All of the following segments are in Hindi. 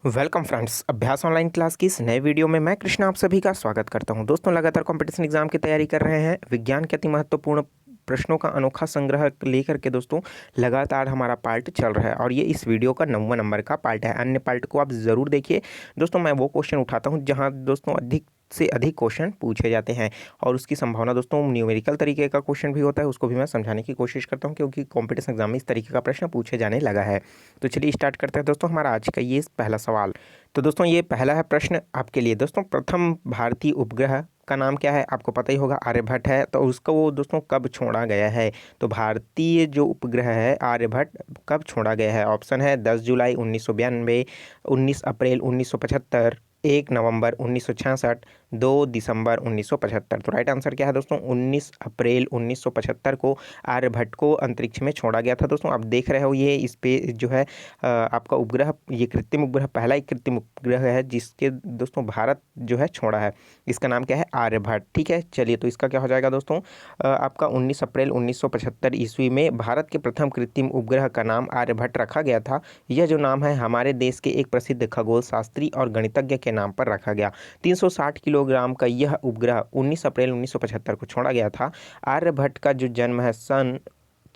वेलकम फ्रेंड्स, अभ्यास ऑनलाइन क्लास की इस नए वीडियो में मैं कृष्णा आप सभी का स्वागत करता हूं। दोस्तों, लगातार कंपटीशन एग्जाम की तैयारी कर रहे हैं। विज्ञान के अति महत्वपूर्ण प्रश्नों का अनोखा संग्रह लेकर के दोस्तों लगातार हमारा पार्ट चल रहा है और ये इस वीडियो का 9वां नंबर का पार्ट है। अन्य पार्ट को आप ज़रूर देखिए। दोस्तों, मैं वो क्वेश्चन उठाता हूँ जहाँ दोस्तों अधिक से अधिक क्वेश्चन पूछे जाते हैं और उसकी संभावना दोस्तों न्यूमेरिकल तरीके का क्वेश्चन भी होता है, उसको भी मैं समझाने की कोशिश करता हूँ क्योंकि कॉम्पिटिशन एग्जाम में इस तरीके का प्रश्न पूछे जाने लगा है। तो चलिए स्टार्ट करते हैं दोस्तों हमारा आज का ये पहला सवाल। तो दोस्तों ये पहला है प्रश्न आपके लिए। दोस्तों, प्रथम भारतीय उपग्रह का नाम क्या है? आपको पता ही होगा, आर्यभट्ट है। तो उसको वो दोस्तों कब छोड़ा गया है? तो भारतीय जो उपग्रह है आर्यभट्ट कब छोड़ा गया है? ऑप्शन है 10 जुलाई 1992, 19 अप्रैल 1975, 1 नवंबर 1966, 2 दिसंबर 1975। तो राइट आंसर क्या है दोस्तों? 19 अप्रैल 1975 को आर्यभट्ट को अंतरिक्ष में छोड़ा गया था। दोस्तों आप देख रहे हो ये इस पे जो है आपका उपग्रह, ये कृत्रिम उपग्रह, पहला ही कृत्रिम उपग्रह है जिसके दोस्तों भारत जो है छोड़ा है। इसका नाम क्या है? आर्यभट्ट। ठीक है, चलिए तो इसका क्या हो जाएगा दोस्तों? आपका 19 अप्रैल 1975 ईस्वी में भारत के प्रथम कृत्रिम उपग्रह का नाम आर्यभट्ट रखा गया था। यह जो नाम है हमारे देश के एक प्रसिद्ध खगोल शास्त्री और गणितज्ञ के नाम पर रखा गया। 360 किलोग्राम का यह उपग्रह 19 अप्रैल 1975 को छोड़ा गया था। आर्यभट्ट का जो जन्म है सन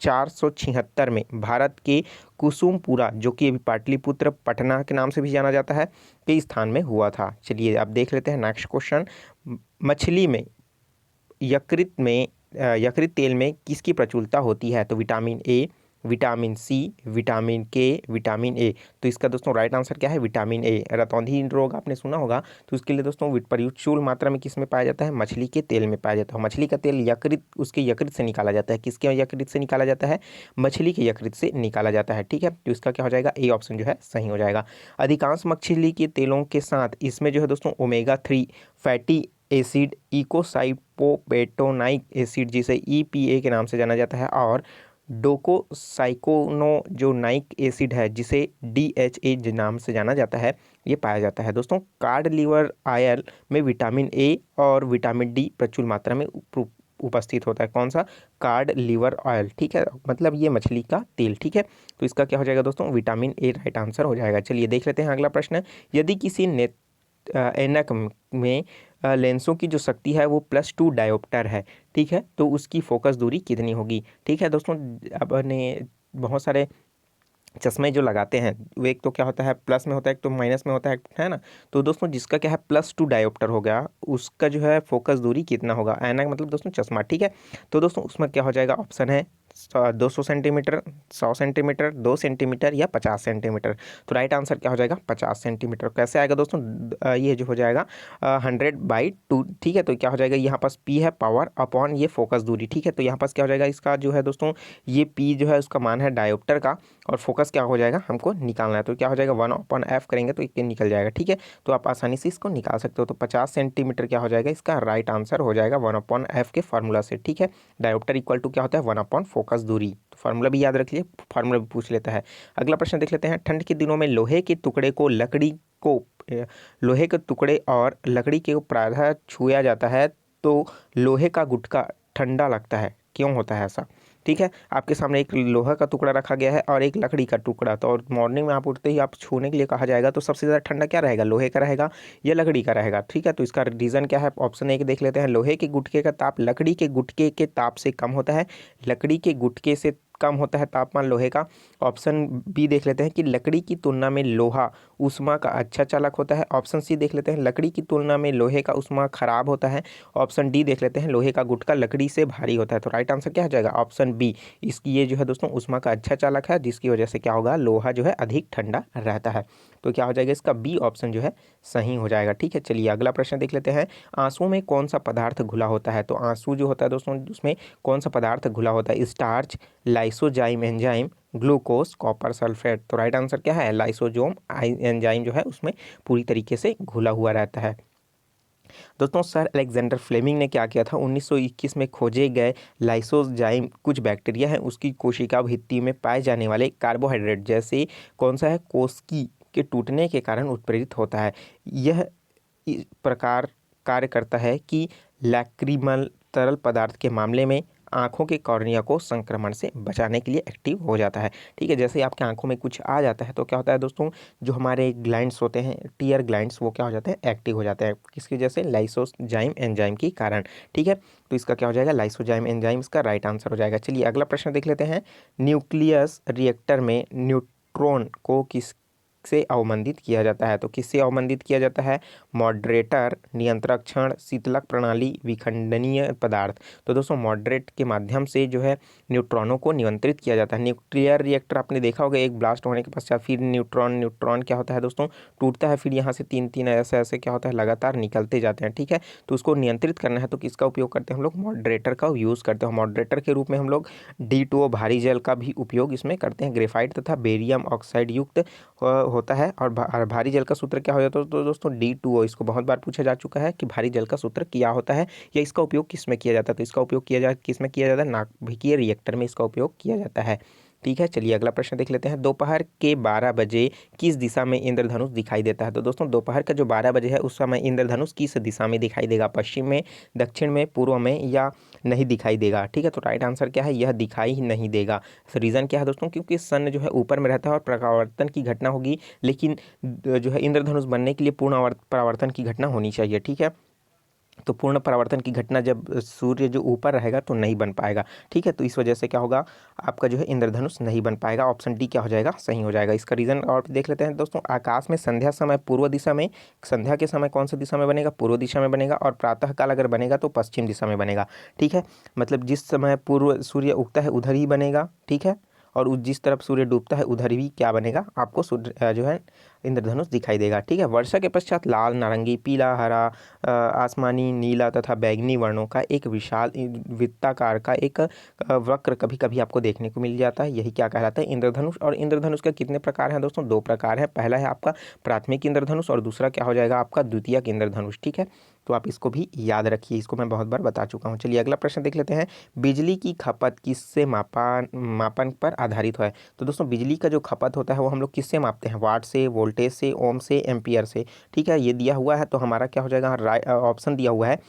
476 में भारत के कुसुमपुरा, जो कि अभी पाटलिपुत्र पटना के नाम से भी जाना जाता है, के स्थान में हुआ था। चलिए अब देख लेते हैं नेक्स्ट क्वेश्चन। मछली में यकृत तेल में किसकी प्रचुरता होती है? तो vitamin A, vitamin C, vitamin K, vitamin A. तो इसका दोस्तों राइट आंसर क्या है? Vitamin A. रतौंधी रोग आपने सुना होगा, तो उसके लिए दोस्तों प्रचुर मात्रा में किस में पाया जाता है? मछली के तेल में पाया जाता है। मछली का तेल यकृत, उसके यकृत से निकाला जाता है। किसके यकृत से निकाला जाता है? मछली के यकृत से निकाला जाता है। ठीक है, तो इसका क्या हो जाएगा? ए ऑप्शन जो है सही हो जाएगा। अधिकांश मछली के तेलों के साथ इसमें जो है दोस्तों ओमेगा 3 फैटी एसिड, इकोसाइपोपेटोनाइक एसिड जिसे EPA के नाम से जाना जाता है, और डोकोसाइकोनोजोनाइक एसिड है जिसे DHA नाम से जाना जाता है, ये पाया जाता है। दोस्तों, कार्ड लीवर ऑयल में विटामिन ए और विटामिन डी प्रचुर मात्रा में उपस्थित होता है। कौन सा? Cod liver oil. ठीक है, मतलब ये मछली का तेल। ठीक है, तो इसका क्या हो जाएगा दोस्तों? विटामिन ए राइट आंसर हो जाएगा। चलिए देख लेते हैं अगला प्रश्न। यदि किसी ऐनक में लेंसों की जो शक्ति है वो +2 डायोप्टर है, ठीक है, तो उसकी फोकस दूरी कितनी होगी? ठीक है दोस्तों, अपने बहुत सारे चश्मे जो लगाते हैं वो एक तो क्या होता है, प्लस में होता है, एक तो माइनस में होता है ना। तो दोस्तों जिसका क्या है +2 डायोप्टर हो गया, उसका जो है फोकस दूरी कितना होगा? ऐनक मतलब दोस्तों चश्मा। ठीक है, तो दोस्तों उसमें क्या हो जाएगा? ऑप्शन है 200 सेंटीमीटर, 100 सेंटीमीटर, 2 सेंटीमीटर या 50 सेंटीमीटर। तो राइट आंसर क्या हो जाएगा? 50 सेंटीमीटर। कैसे आएगा दोस्तों? ये जो हो जाएगा 100/2। ठीक है, तो क्या हो जाएगा? यहाँ पास P है पावर अपॉन ये फोकस दूरी। ठीक है, तो यहाँ पास क्या हो जाएगा? इसका जो है दोस्तों ये P जो है उसका मान है डायोप्टर का, और फोकस क्या हो जाएगा हमको निकालना है, तो क्या हो जाएगा 1/f करेंगे तो ये निकल जाएगा। ठीक है, तो आप आसानी से इसको निकाल सकते हो। तो 50 सेंटीमीटर क्या हो जाएगा? इसका राइट आंसर हो जाएगा 1/f के फार्मूला से। ठीक है, डायोप्टर इक्वल टू क्या होता है? 1/फोकस दूरी। तो फार्मूला भी याद रख लिए, फार्मूला भी पूछ लेता है। अगला प्रश्न देख लेते हैं। ठंड के दिनों में को लोहे के टुकड़े और लकड़ी के प्रायः छुआ जाता है तो लोहे का गुटका ठंडा लगता है, क्यों होता है ऐसा? ठीक है, आपके सामने एक लोहा का टुकड़ा रखा गया है और एक लकड़ी का टुकड़ा, तो और मॉर्निंग में आप उठते ही आप छूने के लिए कहा जाएगा, तो सबसे ज़्यादा ठंडा क्या रहेगा? लोहे का रहेगा या लकड़ी का रहेगा? ठीक है, तो इसका रीज़न क्या है? ऑप्शन एक देख लेते हैं। लोहे के गुटके का ताप लकड़ी के गुटके के ताप से कम होता है। लकड़ी के गुटके से कम होता है तापमान लोहे का। ऑप्शन बी देख लेते हैं कि लकड़ी की तुलना में लोहा ऊष्मा का अच्छा चालक होता है। ऑप्शन सी देख लेते हैं, लकड़ी की तुलना में लोहे का ऊष्मा खराब होता है। ऑप्शन डी देख लेते हैं, लोहे का गुटका लकड़ी से भारी होता है। तो राइट आंसर क्या हो जाएगा? Option B. इसकी ये जो है दोस्तों ऊष्मा का अच्छा चालक है, जिसकी वजह से क्या होगा? लोहा जो है अधिक ठंडा रहता है। तो क्या हो जाएगा? इसका बी ऑप्शन जो है सही हो जाएगा। ठीक है, चलिए अगला प्रश्न देख लेते हैं। आंसू में कौन सा पदार्थ घुला होता है? तो आंसू जो होता है दोस्तों उसमें कौन सा पदार्थ घुला होता है? Starch, lysozyme enzyme, glucose, copper sulphate. तो राइट आंसर क्या है? लाइसोजोम एंजाइम जो है उसमें पूरी तरीके से घुला हुआ रहता है। दोस्तों सर अलेक्जेंडर फ्लेमिंग ने क्या किया था? 1921 में खोजे गए लाइसोजाइम कुछ बैक्टीरिया है उसकी कोशिका भित्ति में पाए जाने वाले कार्बोहाइड्रेट जैसे कौन सा है? कोशिकी के टूटने के कारण उत्प्रेरित होता है। यह इस प्रकार कार्य करता है कि लैक्रिमल तरल पदार्थ के मामले में आँखों के कॉर्निया को संक्रमण से बचाने के लिए एक्टिव हो जाता है। ठीक है, जैसे आपके आँखों में कुछ आ जाता है तो क्या होता है दोस्तों, जो हमारे ग्लैंड्स होते हैं, टीयर ग्लैंड्स, वो क्या हो जाते हैं, एक्टिव हो जाते हैं। किसकी वजह से? लाइसोजाइम एंजाइम के कारण। ठीक है, तो इसका क्या हो जाएगा, लाइसोजाइम एंजाइम इसका राइट आंसर हो जाएगा। चलिए अगला प्रश्न देख लेते हैं। न्यूक्लियस रिएक्टर में न्यूट्रॉन को किससे अवमंदित किया जाता है? तो किससे अवमंदित किया जाता है? मॉडरेटर, नियंत्रक क्षण, शीतलक प्रणाली, विखंडनीय पदार्थ। तो दोस्तों मॉडरेट के माध्यम से जो है न्यूट्रॉनों को नियंत्रित किया जाता है। न्यूक्लियर रिएक्टर आपने देखा होगा, एक ब्लास्ट होने के पश्चात फिर न्यूट्रॉन क्या होता है दोस्तों, टूटता है, फिर यहाँ से तीन तीन ऐसे ऐसे क्या होता है, लगातार निकलते जाते हैं। ठीक है, तो उसको नियंत्रित करना है तो किसका उपयोग करते हैं हम लोग? मॉडरेटर का यूज़ करते हैं। मॉडरेटर के रूप में हम लोग D2O भारी जल का भी उपयोग इसमें करते हैं। ग्रेफाइट तथा बेरियम ऑक्साइड युक्त होता है। और भारी जल का सूत्र क्या हो जाता है? तो दोस्तों D2O, इसको बहुत बार पूछा जा चुका है कि भारी जल का सूत्र क्या होता है या इसका उपयोग किस में किया जाता है। तो इसका उपयोग किस में किया जाता है? नाभिकीय रिएक्टर में इसका उपयोग किया जाता है। ठीक है, चलिए अगला प्रश्न देख लेते हैं। दोपहर के 12 बजे किस दिशा में इंद्रधनुष दिखाई देता है? तो दोस्तों दोपहर का जो 12 बजे है उस समय इंद्रधनुष किस दिशा में दिखाई देगा? पश्चिम में, दक्षिण में, पूर्व में, या नहीं दिखाई देगा? ठीक है, तो राइट आंसर क्या है? यह दिखाई ही नहीं देगा। रीज़न क्या है दोस्तों? क्योंकि सन जो है ऊपर में रहता है और परावर्तन की घटना होगी, लेकिन जो है इंद्रधनुष बनने के लिए पूर्ण परावर्तन की घटना होनी चाहिए। ठीक है, तो पूर्ण परावर्तन की घटना जब सूर्य जो ऊपर रहेगा तो नहीं बन पाएगा। ठीक है, तो इस वजह से क्या होगा, आपका जो है इंद्रधनुष नहीं बन पाएगा। ऑप्शन डी क्या हो जाएगा? सही हो जाएगा। इसका रीज़न और देख लेते हैं दोस्तों। आकाश में संध्या समय पूर्व दिशा में, संध्या के समय कौन सी दिशा में बनेगा? पूर्व दिशा में बनेगा। और प्रातः काल अगर बनेगा तो पश्चिम दिशा में बनेगा। ठीक है, मतलब जिस समय पूर्व सूर्य उगता है उधर ही बनेगा। ठीक है, और जिस तरफ सूर्य डूबता है उधर भी क्या बनेगा? आपको सूर्य जो है इंद्रधनुष दिखाई देगा। ठीक है, वर्षा के पश्चात लाल, नारंगी, पीला, हरा, आसमानी, नीला तथा बैंगनी वर्णों का एक विशाल वृत्ताकार का एक वक्र कभी कभी आपको देखने को मिल जाता है। यही क्या कहलाता है? इंद्रधनुष। और इंद्रधनुष के कितने प्रकार हैं दोस्तों? दो प्रकार हैं। पहला है आपका प्राथमिक इंद्रधनुष और दूसरा क्या हो जाएगा आपका? द्वितीयक इंद्रधनुष। ठीक है, तो आप इसको भी याद रखिए, इसको मैं बहुत बार बता चुका हूँ। चलिए अगला प्रश्न देख लेते हैं। बिजली की खपत किससे मापन पर आधारित है? तो दोस्तों बिजली का जो खपत होता है वो हम लोग किससे मापते हैं? वाट से, वोल्टेज से, ओम से, एम्पियर से। ठीक है, ये दिया हुआ है तो हमारा क्या हो जाएगा? ऑप्शन दिया हुआ है।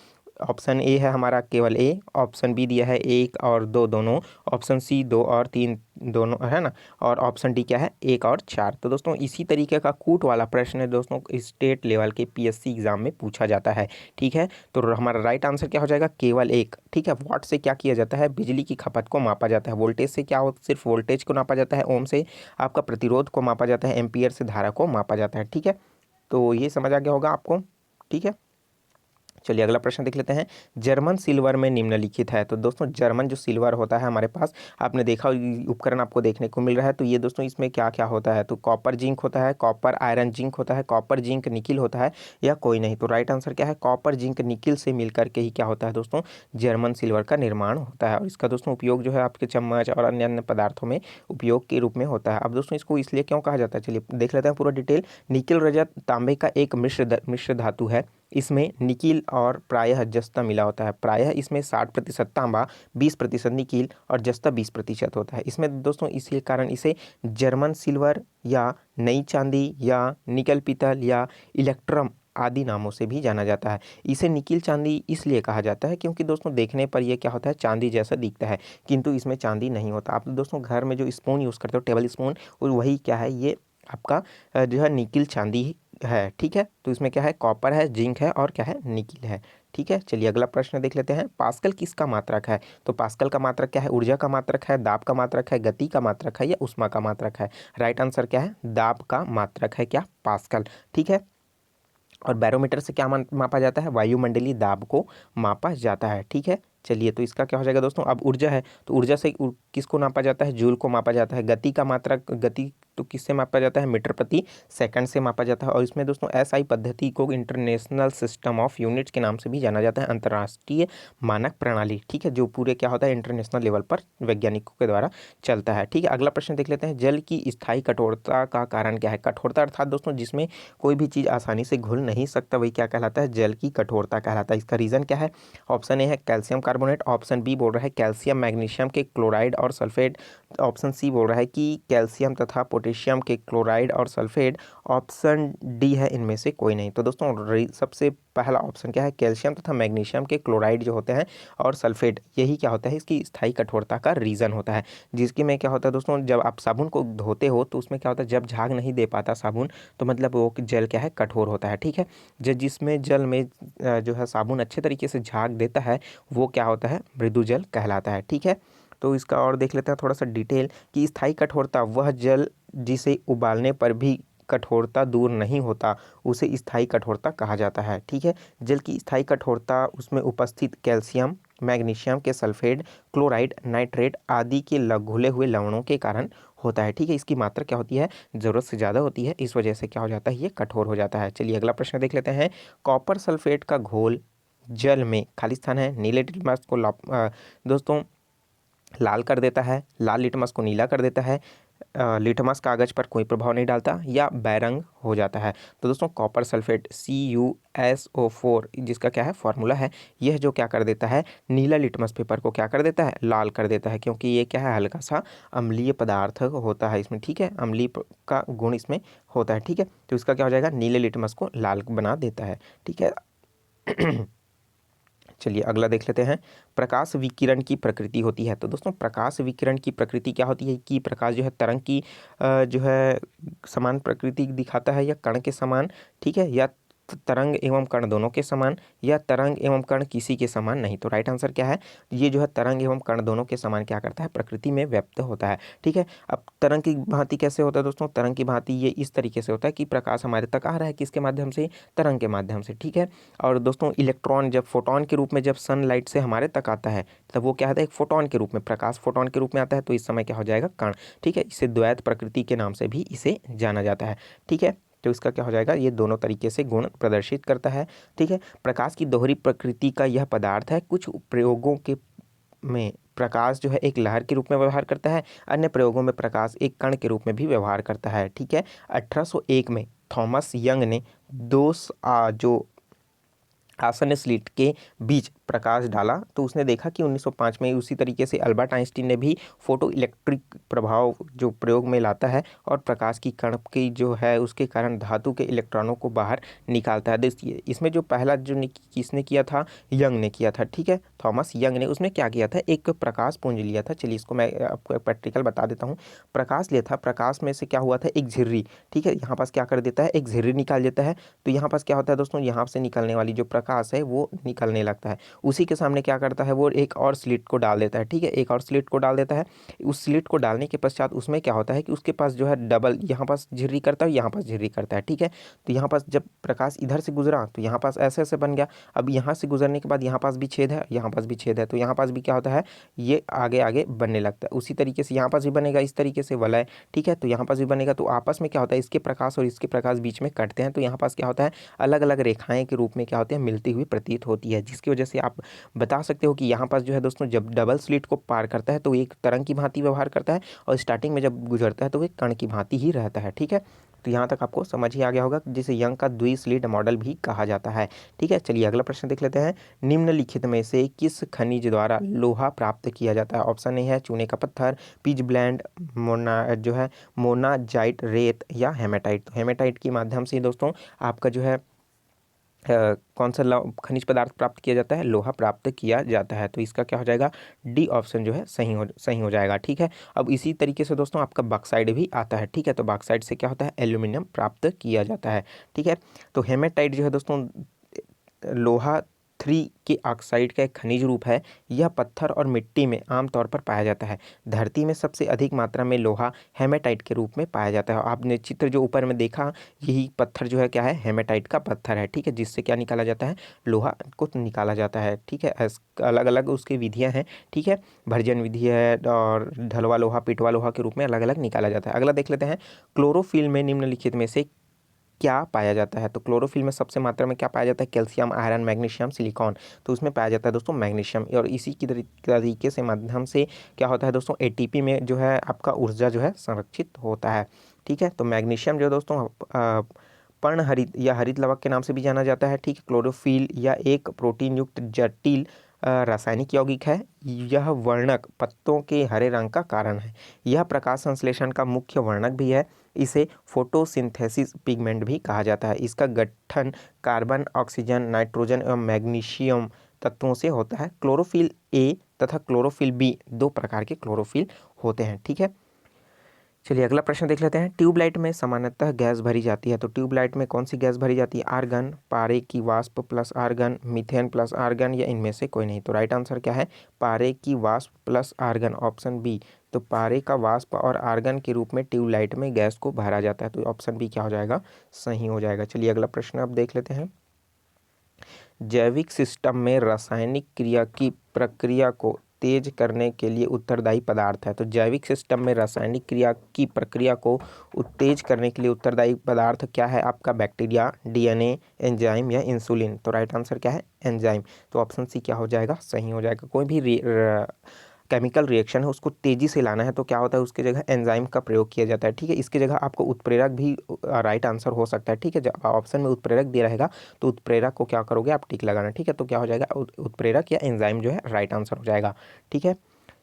ऑप्शन ए है हमारा केवल ए, ऑप्शन बी दिया है 1 और 2 दोनों, ऑप्शन सी 2 और 3 दोनों, है ना, और ऑप्शन डी क्या है? 1 और 4। तो दोस्तों इसी तरीके का कूट वाला प्रश्न है दोस्तों, स्टेट लेवल के PSC एग्जाम में पूछा जाता है। ठीक है, तो हमारा राइट आंसर क्या हो जाएगा? केवल 1। ठीक है, वाट से क्या किया जाता है? बिजली की खपत को मापा जाता है। वोल्टेज से क्या हो? सिर्फ वोल्टेज को नापा जाता है। ओम से आपका प्रतिरोध को मापा जाता है। एम्पियर से धारा को मापा जाता है। ठीक है, तो ये समझ आ गया होगा आपको। ठीक है, चलिए अगला प्रश्न देख लेते हैं। जर्मन सिल्वर में निम्नलिखित है। तो दोस्तों जर्मन जो सिल्वर होता है हमारे पास, आपने देखा उपकरण आपको देखने को मिल रहा है, तो ये दोस्तों इसमें क्या क्या होता है? तो कॉपर जिंक होता है, कॉपर आयरन जिंक होता है, कॉपर जिंक निकिल होता है, या कोई नहीं? तो राइट आंसर क्या है? कॉपर जिंक निकिल से मिलकर के ही क्या होता है दोस्तों? जर्मन सिल्वर का निर्माण होता है। और इसका दोस्तों उपयोग जो है आपके चम्मच और अन्य अन्य पदार्थों में उपयोग के रूप में होता है। अब दोस्तों इसको इसलिए क्यों कहा जाता है, चलिए देख लेते हैं पूरा डिटेल। निकिल रजत तांबे का एक मिश्र धातु है। इसमें निकिल और प्रायः जस्ता मिला होता है। प्रायः इसमें 60% तांबा, 20% निकिल और जस्ता 20% होता है इसमें दोस्तों। इसी कारण इसे जर्मन सिल्वर या नई चांदी या निकल पीतल या इलेक्ट्रम आदि नामों से भी जाना जाता है। इसे निकिल चांदी इसलिए कहा जाता है क्योंकि दोस्तों देखने पर यह क्या होता है? चांदी जैसा दिखता है, किंतु इसमें चांदी नहीं होता। आप दोस्तों घर में जो स्पून यूज़ करते हो, टेबल स्पून, वही क्या है? ये आपका जो है निकिल चांदी है। ठीक है, तो इसमें क्या है? कॉपर है, जिंक है और क्या है? निकिल है। ठीक है, चलिए अगला प्रश्न देख लेते हैं। पास्कल किसका मात्रक है? तो पास्कल का मात्रक क्या है? ऊर्जा का मात्रक है, दाब का मात्रक है, गति का मात्रक है, या ऊष्मा का मात्रक है? राइट आंसर क्या है? दाब का मात्रक है क्या? पास्कल। ठीक है, और बैरोमीटर से क्या मापा जाता है? वायुमंडलीय दाब को मापा जाता है। ठीक है, चलिए तो इसका क्या हो जाएगा दोस्तों? अब ऊर्जा है तो ऊर्जा से किसको नापा जाता है? जूल को मापा जाता है। गति का मात्रक, गति तो किससे मापा जाता है? मीटर प्रति सेकंड से मापा जाता है। और इसमें दोस्तों SI पद्धति को इंटरनेशनल सिस्टम ऑफ यूनिट्स के नाम से भी जाना जाता है, अंतर्राष्ट्रीय मानक प्रणाली। ठीक है, जो पूरे क्या होता है? इंटरनेशनल लेवल पर वैज्ञानिकों के द्वारा चलता है। ठीक है, अगला प्रश्न देख लेते हैं। जल की स्थायी कठोरता का कारण क्या है? कठोरता अर्थात दोस्तों जिसमें कोई भी चीज़ आसानी से घुल नहीं सकता, वही क्या कहलाता है? जल की कठोरता कहलाता है। इसका रीज़न क्या है? ऑप्शन ए है कैल्शियम कार्बोनेट, ऑप्शन बी बोल रहा है कैल्शियम मैग्नीशियम के क्लोराइड और सल्फेट, ऑप्शन सी बोल रहा है कि कैल्शियम तथा पोटेशियम के क्लोराइड और सल्फेट, ऑप्शन डी है इनमें से कोई नहीं। तो दोस्तों सबसे पहला ऑप्शन क्या है, कैल्शियम तथा मैग्नीशियम के क्लोराइड जो होते हैं और सल्फेट, यही क्या होता है इसकी स्थायी कठोरता का रीज़न होता है। जिसके में क्या होता है दोस्तों, जब आप साबुन को धोते हो तो उसमें क्या होता है, जब झाग नहीं दे पाता साबुन तो मतलब वो जल क्या है, कठोर होता है। ठीक है, जिसमें जल में जो है साबुन अच्छे तरीके से झाग देता है वो क्या होता है, मृदु जल कहलाता है। ठीक है, तो इसका और देख लेते हैं थोड़ा सा डिटेल कि स्थायी कठोरता वह जल जिसे उबालने पर भी कठोरता दूर नहीं होता उसे स्थायी कठोरता कहा जाता है। ठीक है, जल की स्थायी कठोरता उसमें उपस्थित कैल्शियम, मैग्नीशियम के सल्फेट, क्लोराइड, नाइट्रेट आदि के घुले हुए लवणों के कारण होता है। ठीक है, इसकी मात्रा क्या होती है, ज़रूरत से ज़्यादा होती है, इस वजह से क्या हो जाता है, ये कठोर हो जाता है। चलिए अगला प्रश्न देख लेते हैं। कॉपर सल्फेट का घोल जल में, खाली स्थान है, नीले लिटमस को दोस्तों लाल कर देता है, लाल लिटमस को नीला कर देता है, लिटमस कागज पर कोई प्रभाव नहीं डालता या बैरंग हो जाता है। तो दोस्तों कॉपर सल्फेट CuSO4 जिसका क्या है फॉर्मूला है, यह जो क्या कर देता है, नीला लिटमस पेपर को क्या कर देता है, लाल कर देता है, क्योंकि ये क्या है, हल्का सा अम्लीय पदार्थ होता है इसमें। ठीक है, अम्लीय का गुण इसमें होता है। ठीक है, तो इसका क्या हो जाएगा, नीले लिटमस को लाल बना देता है। ठीक है चलिए अगला देख लेते हैं। प्रकाश विकिरण की प्रकृति होती है। तो दोस्तों प्रकाश विकिरण की प्रकृति क्या होती है कि प्रकाश जो है तरंग की जो है समान प्रकृति दिखाता है या कण के समान, ठीक है, या तरंग एवं कण दोनों के समान, या तरंग एवं कण किसी के समान नहीं। तो राइट आंसर क्या है, ये जो है तरंग एवं कण दोनों के समान क्या करता है, प्रकृति में व्यक्त होता है। ठीक है, अब तरंग की भांति कैसे होता है दोस्तों, तरंग की भांति ये इस तरीके से होता है कि प्रकाश हमारे तक आ रहा है किसके माध्यम से, तरंग के माध्यम से। ठीक है, और दोस्तों इलेक्ट्रॉन जब फोटोन के रूप में जब सनलाइट से हमारे तक आता है तब वो क्या होता है, एक फोटोन के रूप में, प्रकाश फोटोन के रूप में आता है, तो इस समय क्या हो जाएगा, कण। ठीक है, इसे द्वैत प्रकृति के नाम से भी इसे जाना जाता है। ठीक है, तो इसका क्या हो जाएगा, ये दोनों तरीके से गुण प्रदर्शित करता है। ठीक है, प्रकाश की दोहरी प्रकृति का यह पदार्थ है। कुछ प्रयोगों के में प्रकाश जो है एक लहर के रूप में व्यवहार करता है, अन्य प्रयोगों में प्रकाश एक कण के रूप में भी व्यवहार करता है। ठीक है, 1801 में थॉमस यंग ने जो आसन्न स्लिट के बीच प्रकाश डाला तो उसने देखा कि 1905 में उसी तरीके से अल्बर्ट आइंस्टीन ने भी फोटो इलेक्ट्रिक प्रभाव जो प्रयोग में लाता है और प्रकाश की कण की जो है उसके कारण धातु के इलेक्ट्रॉनों को बाहर निकालता है। देखिए इसमें जो पहला जो किसने किया था, यंग ने किया था। ठीक है, थॉमस यंग ने, उसने क्या किया था, एक प्रकाश पुंज लिया था। चलिए इसको मैं आपको प्रैक्टिकल बता देता हूँ। प्रकाश लिया था, प्रकाश में से क्या हुआ था, एक झिर्री। ठीक है, यहाँ पास क्या कर देता है, एक झिर्री निकाल देता है। तो यहाँ पास क्या होता है दोस्तों, यहाँ से निकलने वाली जो प्रकाश है वो निकलने लगता है। उसी के सामने क्या करता है, वो एक और स्लिट को डाल देता है। ठीक है, एक और स्लिट को डाल देता है। उस स्लिट को डालने के पश्चात उसमें क्या होता है कि उसके पास जो है डबल, यहाँ पास झिर्री करता है, यहाँ पास झिर्री करता है। ठीक है, तो यहाँ पास जब प्रकाश इधर से गुजरा तो यहाँ पास ऐसे ऐसे बन गया। अब यहाँ से गुजरने के बाद यहाँ पास भी छेद है, यहाँ पास भी छेद है, तो यहाँ पास भी क्या होता है, ये आगे आगे बनने लगता है। उसी तरीके से यहाँ पास भी बनेगा इस तरीके से वलय। ठीक है, तो यहाँ पास भी बनेगा। तो आपस में क्या होता है, इसके प्रकाश और इसके प्रकाश बीच में कटते हैं, तो यहाँ पास क्या होता है, अलग अलग रेखाएं के रूप में क्या होते हैं, मिलती हुई प्रतीत होती है। जिसकी वजह से आप बता सकते हो कि यहाँ पास जो है दोस्तों जब डबल स्लिट को पार करता है तो एक तरंग की भांति व्यवहार करता है और स्टार्टिंग में जब गुजरता है तो एक कण की भांति ही रहता है। ठीक है, तो यहाँ तक आपको समझ ही आ गया होगा, जिसे यंग का द्विस्लिट मॉडल भी कहा जाता है। ठीक है, चलिए अगला प्रश्न देख लेते हैं। निम्नलिखित में से किस खनिज द्वारा लोहा प्राप्त किया जाता है। ऑप्शन ए है चूने का पत्थर, पिच ब्लेंड, मोनाजाइट रेत या हेमेटाइट। हेमेटाइट के माध्यम से दोस्तों आपका जो है कौन सा खनिज पदार्थ प्राप्त किया जाता है, लोहा प्राप्त किया जाता है। तो इसका क्या हो जाएगा, डी ऑप्शन जो है सही हो जाएगा। ठीक है, अब इसी तरीके से दोस्तों आपका बॉक्साइट भी आता है। ठीक है, तो बॉक्साइट से क्या होता है, एल्यूमिनियम प्राप्त किया जाता है। ठीक है, तो हेमेटाइट जो है दोस्तों लोहा 3 के ऑक्साइड का एक खनिज रूप है। यह पत्थर और मिट्टी में आमतौर पर पाया जाता है। धरती में सबसे अधिक मात्रा में लोहा हेमेटाइट के रूप में पाया जाता है। आपने चित्र जो ऊपर में देखा, यही पत्थर जो है क्या है, हेमेटाइट का पत्थर है। ठीक है, जिससे क्या निकाला जाता है, लोहा को निकाला जाता है। ठीक है, अलग अलग उसकी विधियाँ हैं। ठीक है, भर्जन विधि है और ढलवा लोहा, पिटवा लोहा के रूप में अलग अलग निकाला जाता है। अगला देख लेते हैं। क्लोरोफिल में निम्नलिखित में से क्या पाया जाता है। तो क्लोरोफिल में सबसे मात्रा में क्या पाया जाता है, कैल्शियम, आयरन, मैग्नीशियम, सिलिकॉन। तो उसमें पाया जाता है दोस्तों मैग्नीशियम। और इसी की तरीके से माध्यम से क्या होता है दोस्तों, एटीपी में जो है आपका ऊर्जा जो है संरक्षित होता है। ठीक है, तो मैग्नीशियम जो दोस्तों पर्णहरित या हरित लवक के नाम से भी जाना जाता है। ठीक है, क्लोरोफिल या एक प्रोटीन युक्त जटिल रासायनिक यौगिक है। यह वर्णक पत्तों के हरे रंग का कारण है। यह प्रकाश संश्लेषण का मुख्य वर्णक भी है। इसे फोटोसिंथेसिस पिगमेंट भी कहा जाता है। इसका गठन कार्बन, ऑक्सीजन, नाइट्रोजन एवं मैग्नीशियम तत्वों से होता है। क्लोरोफिल ए तथा क्लोरोफिल बी दो प्रकार के क्लोरोफिल होते हैं। ठीक है, चलिए अगला प्रश्न देख लेते हैं। ट्यूबलाइट में सामान्यतः गैस भरी जाती है, तो ट्यूबलाइट में कौन सी गैस भरी जाती है? आर्गन, पारे की वाष्प plus argon, methane plus argon, या इनमें से कोई नहीं। तो राइट आंसर क्या है? पारे की वाष्प प्लस आर्गन, ऑप्शन बी। तो पारे का वाष्प और आर्गन के रूप में ट्यूबलाइट में गैस को भरा जाता है, तो ऑप्शन बी क्या हो जाएगा? सही हो जाएगा। चलिए अगला प्रश्न अब देख लेते हैं। जैविक सिस्टम में रासायनिक क्रिया की प्रक्रिया को तेज करने के लिए उत्तरदायी पदार्थ है। तो जैविक सिस्टम में रासायनिक क्रिया की प्रक्रिया को उत्तेज करने के लिए उत्तरदायी पदार्थ क्या है आपका? बैक्टीरिया, डीएनए, एंजाइम या इंसुलिन। तो राइट आंसर क्या है? एंजाइम। तो ऑप्शन सी क्या हो जाएगा? सही हो जाएगा। कोई भी केमिकल रिएक्शन है उसको तेजी से लाना है तो क्या होता है? उसकी जगह एंजाइम का प्रयोग किया जाता है। ठीक है, इसकी जगह आपको उत्प्रेरक भी राइट आंसर हो सकता है। ठीक है, जब ऑप्शन में उत्प्रेरक दिया रहेगा तो उत्प्रेरक को क्या करोगे आप? टिक लगाना। ठीक है, तो क्या हो जाएगा? उत्प्रेरक या एंजाइम जो है राइट आंसर हो जाएगा। ठीक है,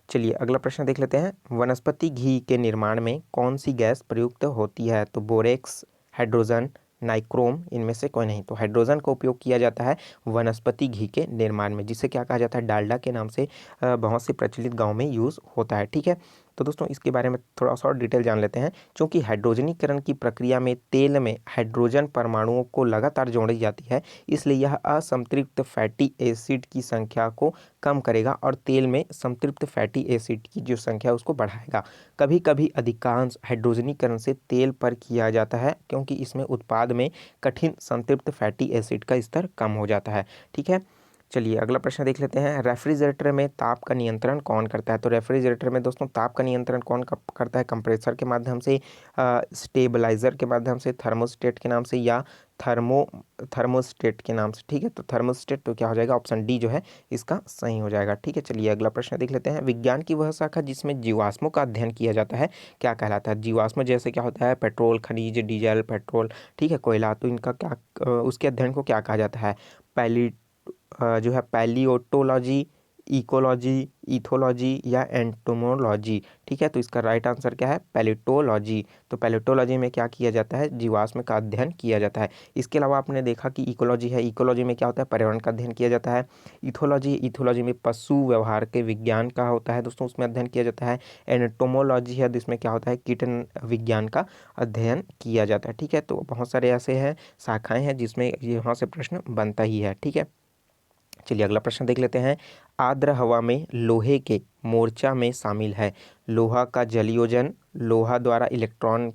चलिए अगला प्रश्न देख लेते हैं। वनस्पति घी के निर्माण में कौन सी गैस प्रयुक्त होती है? तो बोरेक्स, हाइड्रोजन, नाइक्रोम, इनमें से कोई नहीं। तो हाइड्रोजन का उपयोग किया जाता है वनस्पति घी के निर्माण में, जिसे क्या कहा जाता है? डालडा के नाम से बहुत से प्रचलित गांव में यूज़ होता है। ठीक है, तो दोस्तों इसके बारे में थोड़ा सा और डिटेल जान लेते हैं। क्योंकि हाइड्रोजनीकरण की प्रक्रिया में तेल में हाइड्रोजन परमाणुओं को लगातार जोड़ी जाती है, इसलिए यह असंतृप्त फैटी एसिड की संख्या को कम करेगा और तेल में संतृप्त फैटी एसिड की जो संख्या है उसको बढ़ाएगा। कभी कभी अधिकांश हाइड्रोजनीकरण से तेल पर किया जाता है, क्योंकि इसमें उत्पाद में कठिन संतृप्त फैटी एसिड का स्तर कम हो जाता है। ठीक है, चलिए अगला प्रश्न देख लेते हैं। रेफ्रिजरेटर में ताप का नियंत्रण कौन करता है? तो रेफ्रिजरेटर में दोस्तों ताप का नियंत्रण कौन करता है? कंप्रेसर के माध्यम से, स्टेबलाइजर के माध्यम से, थर्मोस्टेट के नाम से, या थर्मोस्टेट के नाम से। ठीक है, तो थर्मोस्टेट तो क्या हो जाएगा? ऑप्शन डी जो है इसका सही हो जाएगा। ठीक है, चलिए अगला प्रश्न देख लेते हैं। विज्ञान की वह शाखा जिसमें जीवाश्मों का अध्ययन किया जाता है क्या कहलाता है? जीवाश्म जैसे क्या होता है? पेट्रोल, खनिज, डीजल, पेट्रोल, ठीक है, कोयला, तो इनका क्या उसके अध्ययन को क्या कहा जाता है? पैली जो है पैलियोटोलॉजी, इकोलॉजी, इथोलॉजी या एंटोमोलॉजी। ठीक है, तो इसका राइट आंसर क्या है? पैलियोटोलॉजी। तो पैलियोटोलॉजी में क्या किया जाता है? जीवाश्म का अध्ययन किया जाता है। इसके अलावा आपने देखा कि इकोलॉजी है, इकोलॉजी में क्या होता है? पर्यावरण का अध्ययन किया जाता है। इथोलॉजी में पशु व्यवहार के विज्ञान का होता है दोस्तों, उसमें अध्ययन किया जाता है। एंटोमोलॉजी है जिसमें क्या होता है? कीटन विज्ञान का अध्ययन किया जाता है। ठीक है, तो बहुत सारे ऐसे हैं शाखाएं हैं जिसमें यहाँ से प्रश्न बनता ही है। ठीक है, चलिए अगला प्रश्न देख लेते हैं। आर्द्र हवा में लोहे के मोर्चा में शामिल है। लोहा का जलयोजन, लोहा द्वारा इलेक्ट्रॉन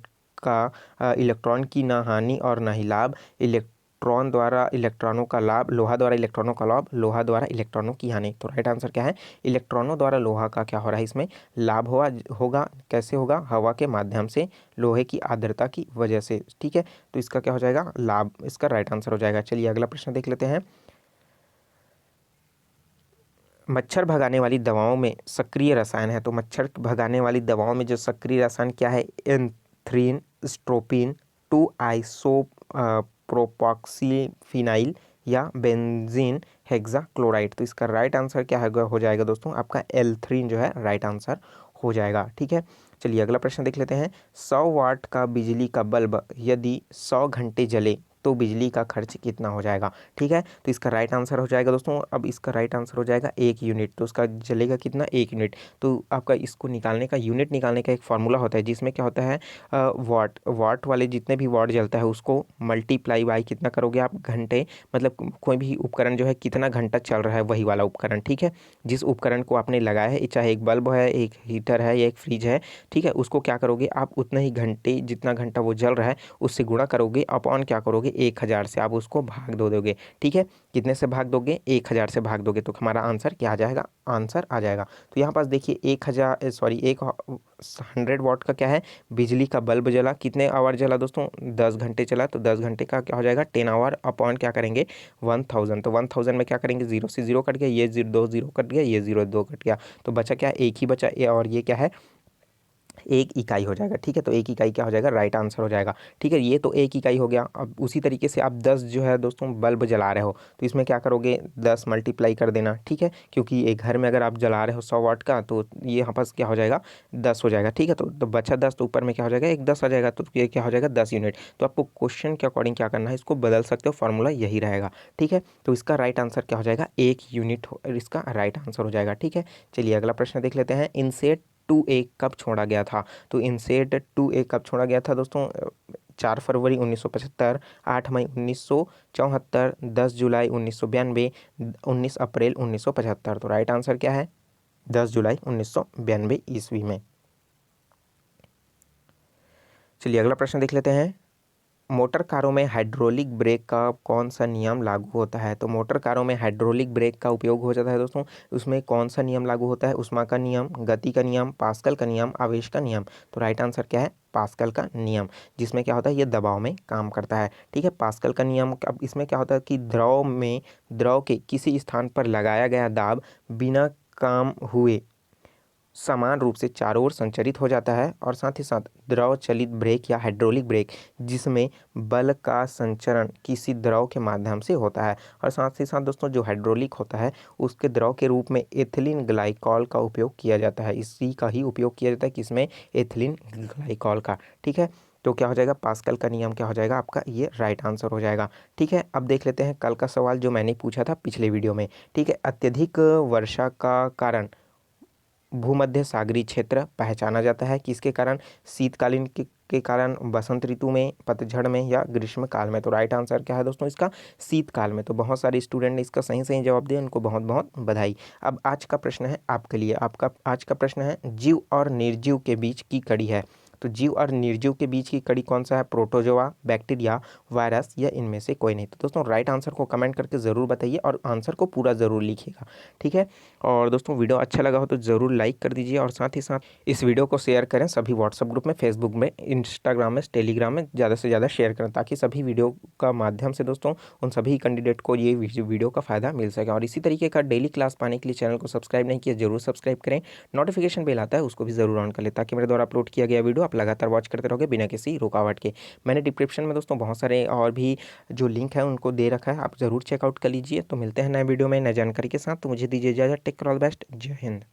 की न हानि और न ही लाभ, इलेक्ट्रॉन द्वारा इलेक्ट्रॉनों का लाभ, लोहा द्वारा इलेक्ट्रॉनों का लाभ, लोहा द्वारा इलेक्ट्रॉनों की हानि। तो राइट आंसर क्या है? इलेक्ट्रॉनों द्वारा लोहा का क्या हो रहा है? इसमें लाभ होगा। कैसे होगा? हवा के माध्यम से, लोहे की आर्द्रता की वजह से। ठीक है, तो इसका क्या हो जाएगा? लाभ, इसका राइट आंसर हो जाएगा। चलिए अगला प्रश्न देख लेते हैं। मच्छर भगाने वाली दवाओं में सक्रिय रसायन है, तो मच्छर भगाने वाली दवाओं में जो सक्रिय रसायन क्या है? एंथ्रीन, स्ट्रोपिन, 2-आइसो प्रोपॉक्सीफिनाइल या बेंजीन हेक्साक्लोराइड। तो इसका राइट आंसर क्या हो जाएगा दोस्तों? आपका एल्थ्रीन जो है राइट आंसर हो जाएगा। ठीक है, चलिए अगला प्रश्न देख लेते हैं। 100 वाट का बिजली का बल्ब यदि 100 घंटे जले तो बिजली का खर्च कितना हो जाएगा? ठीक है, तो इसका राइट आंसर हो जाएगा दोस्तों, अब इसका राइट आंसर हो जाएगा 1 यूनिट। तो उसका जलेगा कितना? 1 यूनिट। तो आपका इसको निकालने का, यूनिट निकालने का एक फार्मूला होता है जिसमें क्या होता है? वाट वाले जितने भी वाट जलता है उसको मल्टीप्लाई बाई कितना करोगे आप? घंटे, मतलब कोई भी उपकरण जो है कितना घंटा चल रहा है वही वाला उपकरण। ठीक है, जिस उपकरण को आपने लगाया है, चाहे एक बल्ब है, एक हीटर है या एक फ्रिज है, ठीक है, उसको क्या करोगे आप? उतना ही घंटे, जितना घंटा वो जल रहा है उससे गुणा करोगे, अपॉन क्या करोगे? 1000 से आप उसको भाग दोगे। ठीक है, कितने से भाग दोगे? 1000 से भाग दोगे, तो हमारा आंसर क्या आ जाएगा? आंसर आ जाएगा। तो यहाँ पास देखिए 100 वाट का क्या है? बिजली का बल्ब जला, कितने आवर जला दोस्तों? 10 घंटे चला, तो 10 घंटे का क्या हो जाएगा? 10 आवर अपॉन क्या करेंगे? 1000। तो 1000 में क्या करेंगे? 0 से 0 कट गया, ये 0 2 0 कट गया, ये 0 2 कट गया, तो बचा क्या? एक ही बचा, और ये क्या है? 1 इकाई हो जाएगा। ठीक है, तो 1 इकाई क्या हो जाएगा, राइट आंसर हो जाएगा। ठीक है, ये तो 1 इकाई हो गया। अब उसी तरीके से आप 10 जो है दोस्तों बल्ब जला रहे हो, तो इसमें क्या करोगे, 10 मल्टीप्लाई कर देना। ठीक है, क्योंकि एक घर में अगर आप जला रहे हो 100 वाट का, तो ये यहाँ पास क्या हो जाएगा, 10 हो जाएगा। ठीक है, तो बचा 10, तो ऊपर में क्या हो जाएगा, एक 10 आ जाएगा, तो ये क्या हो जाएगा, 10 यूनिट। तो आपको क्वेश्चन के अकॉर्डिंग क्या करना है, इसको बदल सकते हो, फॉर्मूला यही रहेगा। ठीक है, तो इसका राइट आंसर क्या हो जाएगा, 1 यूनिट इसका राइट आंसर हो जाएगा। ठीक है, चलिए अगला प्रश्न देख लेते हैं। इनसेट 2A कब छोड़ा गया था? तो इनसेट 2A कब छोड़ा गया था दोस्तों, 4 फरवरी 1975, 8 मई 1974, 10 जुलाई 1992, 19 अप्रैल 1975। तो राइट आंसर क्या है, 10 जुलाई 1992 ईस्वी में। चलिए अगला प्रश्न देख लेते हैं। मोटर कारों में हाइड्रोलिक ब्रेक का कौन सा नियम लागू होता है? तो मोटर कारों में हाइड्रोलिक ब्रेक का उपयोग हो जाता है दोस्तों, उसमें कौन सा नियम लागू होता है? उष्मा का नियम, गति का नियम, पास्कल का नियम, आवेश का नियम। तो राइट आंसर क्या है, पास्कल का नियम, जिसमें क्या होता है, ये दबाव में काम करता है। ठीक है, पास्कल का नियम। अब इसमें क्या होता है कि द्रव के किसी स्थान पर लगाया गया दाब बिना काम हुए समान रूप से चारों ओर संचरित हो जाता है, और साथ ही साथ द्रव चलित ब्रेक या हाइड्रोलिक ब्रेक, जिसमें बल का संचरण किसी द्रव के माध्यम से होता है। और साथ ही साथ दोस्तों जो हाइड्रोलिक होता है, उसके द्रव के रूप में एथिलीन ग्लाइकॉल का उपयोग किया जाता है। इसी का ही उपयोग किया जाता है, किसमें, एथिलीन ग्लाइकॉल का। ठीक है, तो क्या हो जाएगा, पास्कल का नियम क्या हो जाएगा आपका, ये राइट आंसर हो जाएगा। ठीक है, अब देख लेते हैं कल का सवाल जो मैंने पूछा था पिछले वीडियो में। ठीक है, अत्यधिक वर्षा का कारण भूमध्य सागरीय क्षेत्र पहचाना जाता है किसके कारण, शीतकालीन के कारण, बसंत ऋतु में, पतझड़ में, या ग्रीष्म काल में। तो राइट आंसर क्या है दोस्तों इसका, शीतकाल में। तो बहुत सारे स्टूडेंट ने इसका सही सही जवाब दिया, उनको बहुत बहुत बधाई। अब आज का प्रश्न है आपके लिए, आपका आज का प्रश्न है, जीव और निर्जीव के बीच की कड़ी है। तो जीव और निर्जीव के बीच की कड़ी कौन सा है, प्रोटोजोआ, बैक्टीरिया, वायरस, या इनमें से कोई नहीं। तो दोस्तों राइट आंसर को कमेंट करके ज़रूर बताइए, और आंसर को पूरा ज़रूर लिखिएगा। ठीक है, और दोस्तों वीडियो अच्छा लगा हो तो ज़रूर लाइक कर दीजिए, और साथ ही साथ इस वीडियो को शेयर करें सभी व्हाट्सएप ग्रुप में, फेसबुक में, इंस्टाग्राम में, टेलीग्राम में, ज़्यादा से ज़्यादा शेयर करें, ताकि सभी वीडियो का माध्यम से दोस्तों उन सभी कैंडिडेट को ये वीडियो का फ़ायदा मिल सके। और इसी तरीके का डेली क्लास पाने के लिए चैनल को सब्सक्राइब नहीं किया, जरूर सब्सक्राइब करें। नोटिफिकेशन बेल आता है उसको भी ज़रूर ऑन कर लें, ताकि मेरे द्वारा अपलोड किया गया वीडियो आप लगातार वॉच करते रहोगे बिना किसी रुकावट के। मैंने डिस्क्रिप्शन में दोस्तों बहुत सारे और भी जो लिंक है उनको दे रखा है, आप ज़रूर चेकआउट कर लीजिए। तो मिलते हैं नए वीडियो में नए जानकारी के साथ, तो मुझे दीजिए इजाज़त। Take care, all the best, जय हिंद।